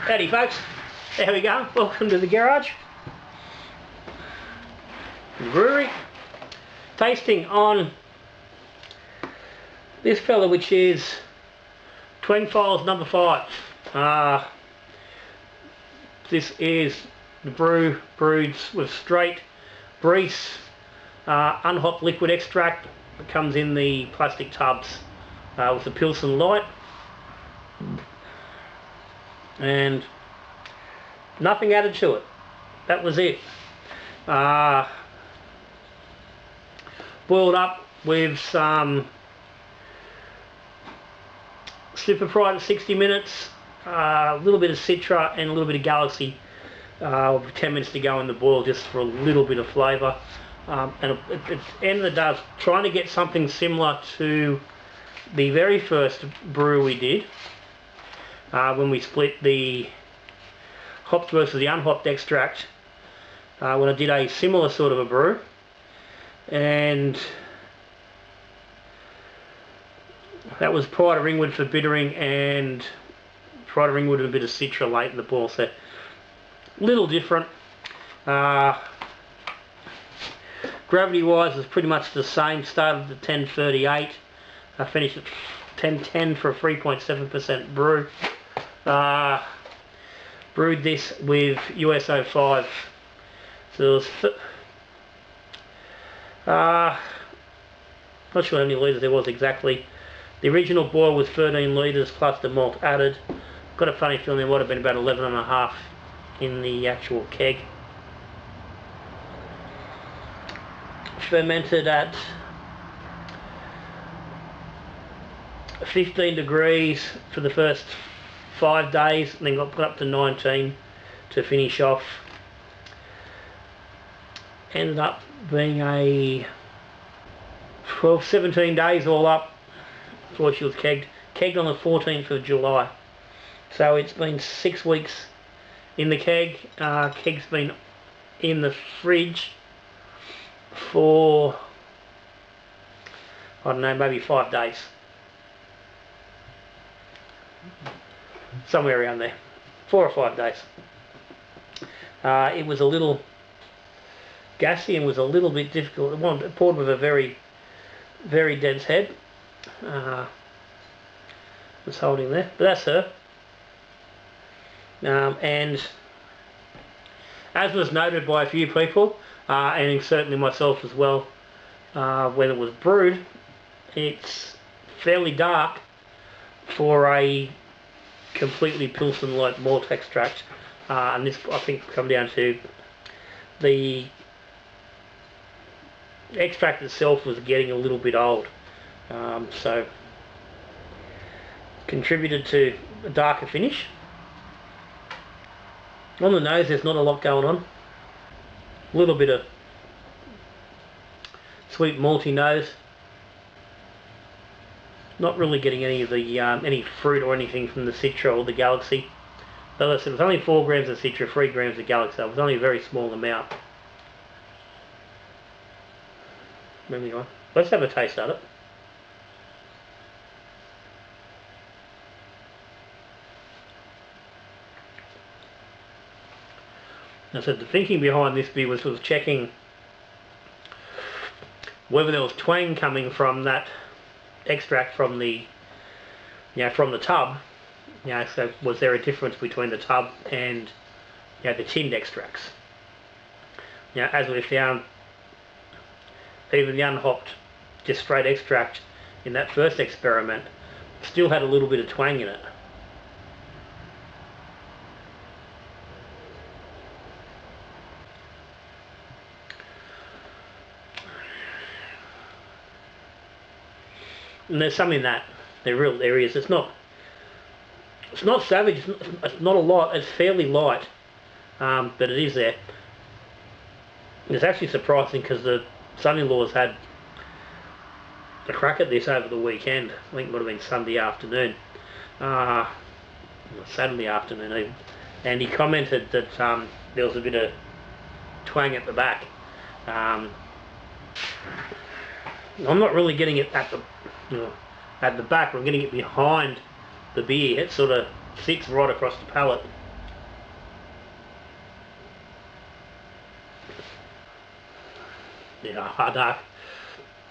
Howdy folks, there we go, welcome to the garage. The brewery. Tasting on this fella, which is Twang Files number 5. This is the brew brewed with straight Breeze unhopped liquid extract that comes in the plastic tubs with the Pilsen Light. And nothing added to it. That was it. Boiled up with some Super Pride at 60 minutes, a little bit of Citra and a little bit of Galaxy, 10 minutes to go in the boil just for a little bit of flavour. And at the end of the day, I was trying to get something similar to the very first brew we did, when we split the hopped versus the unhopped extract, when I did a similar sort of a brew. And that was prior to Ringwood for bittering and prior to Ringwood and a bit of Citra late in the boil, so a little different. Gravity wise is pretty much the same. Started at 1038, I finished at 1010 for a 3.7% brew. Brewed this with USO 5, so it was not sure how many litres there was exactly. The original boil was 13 litres plus the malt added. Got a funny feeling there would have been about 11.5 in the actual keg. Fermented at 15 degrees for the first 5 days, and then got put up to 19 to finish off. Ended up being a 17 days all up before she was kegged on the 14th of July. So it's been 6 weeks in the keg. Keg's been in the fridge for, I don't know, maybe 5 days. Somewhere around there. 4 or 5 days. It was a little gassy and was a little bit difficult. It poured with a very, very dense head. Was holding there, but that's her. And as was noted by a few people, and certainly myself as well, when it was brewed, it's fairly dark for a completely Pilsen Light malt extract, and this I think come down to the extract itself was getting a little bit old, so contributed to a darker finish. On the nose there's not a lot going on. A little bit of sweet malty nose. Not really getting any of the any fruit or anything from the Citra or the Galaxy. But listen, it was only 4 grams of Citra, 3 grams of Galaxy. So it was only a very small amount. Anyway, let's have a taste of it. Now, so the thinking behind this beer was checking whether there was twang coming from that extract from the, from the tub. So was there a difference between the tub and the tinned extracts? As we found, even the unhopped, just straight extract in that first experiment still had a little bit of twang in it. And there's some in that. There is. It's not savage. It's not a lot. It's fairly light, but it is there. And it's actually surprising because the son-in-laws had a crack at this over the weekend. I think it would have been Sunday afternoon, Saturday afternoon even. And he commented that there was a bit of twang at the back. I'm not really getting it at the back. I'm getting it behind the beer. It sort of sits right across the palate. dark.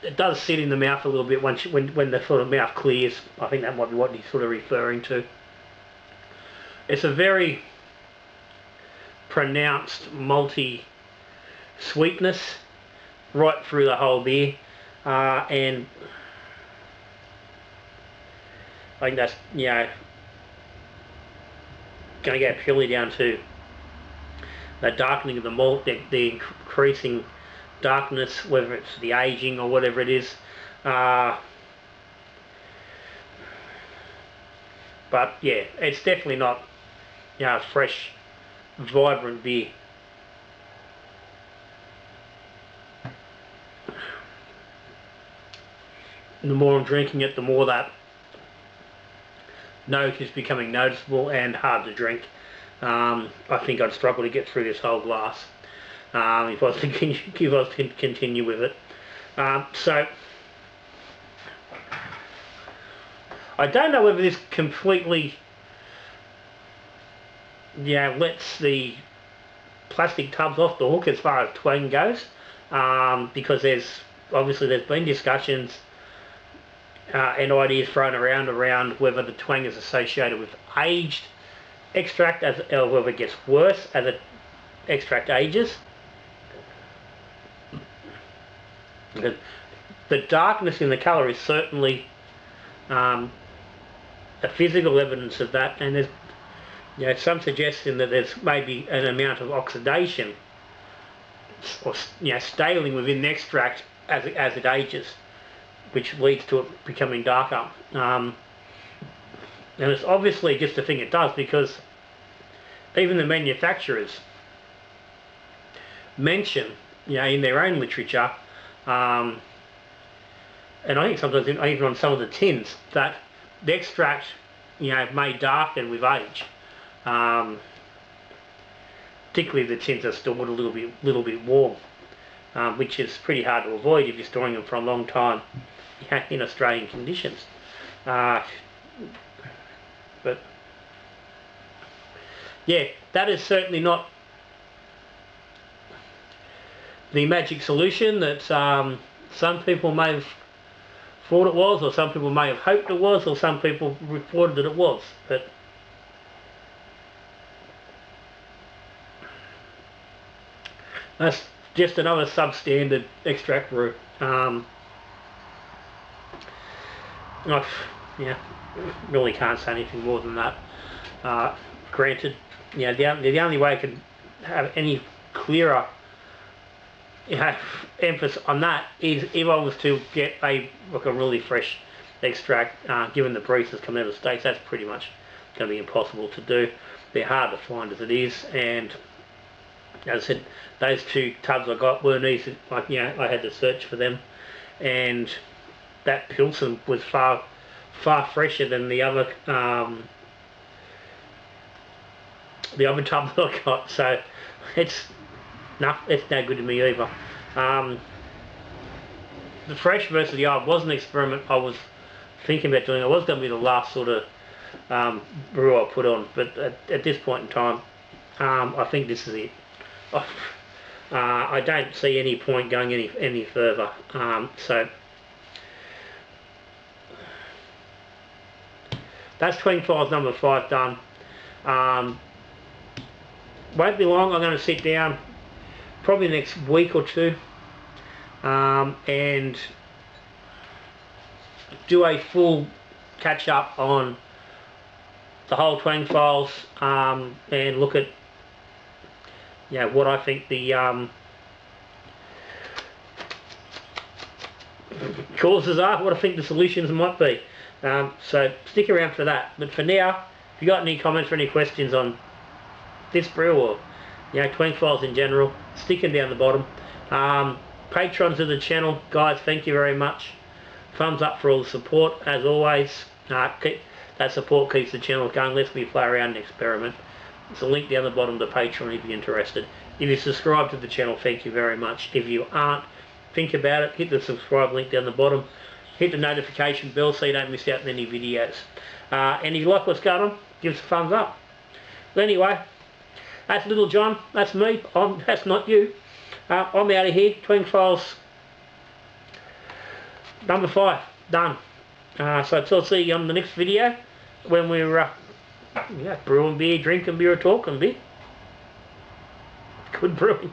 It does sit in the mouth a little bit when the sort of mouth clears. I think that might be what he's sort of referring to. It's a very pronounced malty sweetness right through the whole beer, and I think that's, you know, going to go purely down to the darkening of the malt, the increasing darkness, whether it's the aging or whatever it is. But yeah, it's definitely not, you know, a fresh, vibrant beer. The more I'm drinking it, the more that note is becoming noticeable and hard to drink. I think I'd struggle to get through this whole glass if I was to continue with it. So I don't know whether this completely, yeah, lets the plastic tubs off the hook as far as Twang goes, because there's been discussions and ideas thrown around whether the Twang is associated with aged extract, or whether it gets worse as the extract ages. The darkness in the colour is certainly a physical evidence of that, and there's, you know, some suggestion that there's maybe an amount of oxidation or, you know, staling within the extract as it ages, which leads to it becoming darker. And it's obviously just a thing it does, because even the manufacturers mention, you know, in their own literature, and I think sometimes even on some of the tins, that the extract, you know, may darken with age. Particularly if the tins are stored a little bit warm, which is pretty hard to avoid if you're storing them for a long time, you know, in Australian conditions. But yeah, that is certainly not the magic solution that some people may have thought it was, or some people may have hoped it was, or some people reported that it was. But that's just another substandard extract brew. Yeah, really can't say anything more than that. Granted, you know, the only way I can have any clearer, you know, emphasis on that is if I was to get a really fresh extract, given the breezes coming out of the States. That's pretty much going to be impossible to do. They're hard to find as it is, and as I said, those two tubs I got weren't easy. Like, you know, I had to search for them, and that Pilsen was far fresher than the other tub that I got. So it's no good to me either. The fresh versus the old was an experiment I was thinking about doing. It was going to be the last sort of brew I put on, but at this point in time, I think this is it. I don't see any point going any further. So that's Twang Files number 5 done. Won't be long. I'm going to sit down probably the next week or two and do a full catch up on the whole Twang Files, and look at, you know, what I think the causes are, what I think the solutions might be. So stick around for that. But for now, if you got any comments or any questions on this brew, or, you know, Twang Files in general, stick them down the bottom. Patrons of the channel, guys, thank you very much. Thumbs up for all the support, as always. That support keeps the channel going, lets me play around and experiment. There's a link down the bottom to Patreon if you're interested. If you subscribe to the channel, thank you very much. If you aren't, think about it. Hit the subscribe link down the bottom. Hit the notification bell so you don't miss out on any videos. And if you like what's going on, give us a thumbs up. But anyway, that's Little John. That's me. That's not you. I'm out of here. Twang Files number 5 done. So I'll see you on the next video when we're brewing beer, drinking beer, talking beer. Good brewing.